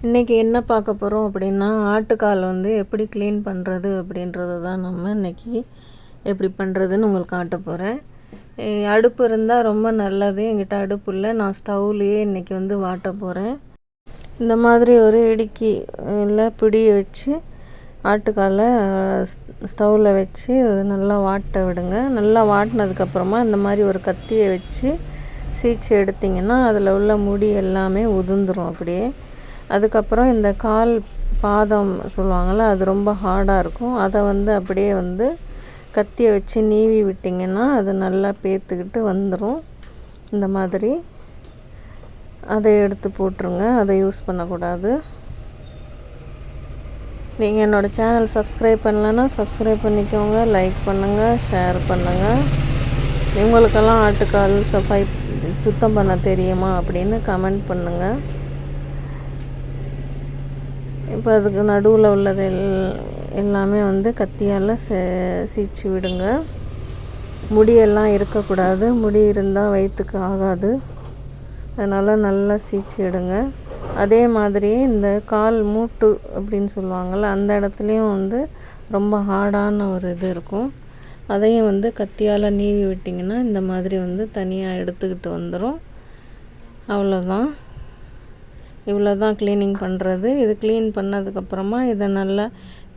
இன்றைக்கி என்ன பார்க்க போகிறோம் அப்படின்னா, ஆட்டுக்கால் எப்படி க்ளீன் பண்ணுறது அப்படின்றத தான் நம்ம இன்றைக்கி எப்படி பண்ணுறதுன்னு உங்களுக்கு காட்ட போகிறேன். அடுப்பு இருந்தால் ரொம்ப நல்லது. என்கிட்ட அடுப்பு இல்லை, நான் ஸ்டவ்லேயே இன்றைக்கி வாட்ட போகிறேன். இந்த மாதிரி ஒரு இடுக்கி இல்லை பிடியை வச்சு ஆட்டுக்காலை ஸ்டவ்வில் வச்சு அது நல்லா வாட்ட விடுங்க. நல்லா வாட்டினதுக்கப்புறமா இந்த மாதிரி ஒரு கத்தியை வச்சு சீச்சு எடுத்திங்கன்னா அதில் உள்ள முடி எல்லாமே உதிர்ந்துடும் அப்படியே. அதுக்கப்புறம் இந்த கால் பாதம் சொல்லுவாங்கள்ல, அது ரொம்ப ஹார்டாக இருக்கும். அதை அப்படியே கத்தியை வச்சு நீவி விட்டிங்கன்னா அது நல்லா பேத்துக்கிட்டு வந்துடும். இந்த மாதிரி அதை எடுத்து போட்டுருங்க, அதை யூஸ் பண்ணக்கூடாது. நீங்கள் என்னோடய சேனல் சப்ஸ்கிரைப் பண்ணலன்னா சப்ஸ்கிரைப் பண்ணிக்கோங்க, லைக் பண்ணுங்கள், ஷேர் பண்ணுங்கள். இவங்களுக்கெல்லாம் ஆட்டுக்கால் சுத்தம் பண்ண தெரியுமா அப்படின்னு கமெண்ட் பண்ணுங்கள். இப்போ அதுக்கு நடுவில் உள்ளது எல்லாமே கத்தியால் சீச்சு விடுங்க. முடியெல்லாம் இருக்கக்கூடாது, முடி இருந்தால் வயிற்றுக்கு ஆகாது. அதனால் நல்லா சீச்சு விடுங்க. அதே மாதிரி இந்த கால் மூட்டு அப்படின்னு சொல்லுவாங்கள்ல, அந்த இடத்துலையும் ரொம்ப ஹார்டான ஒரு இது இருக்கும். அதையும் கத்தியால் நீவி விட்டிங்கன்னா இந்த மாதிரி தனியாக எடுத்துக்கிட்டு வந்துடும். அவ்வளோதான். இவ்வளோ தான் க்ளீனிங் பண்ணுறது. இது க்ளீன் பண்ணதுக்கப்புறமா இதை நல்லா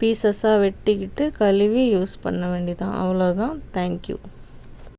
பீசஸாக வெட்டிக்கிட்டு கழுவி யூஸ் பண்ண வேண்டியதான். அவ்வளோதான். தேங்க்யூ.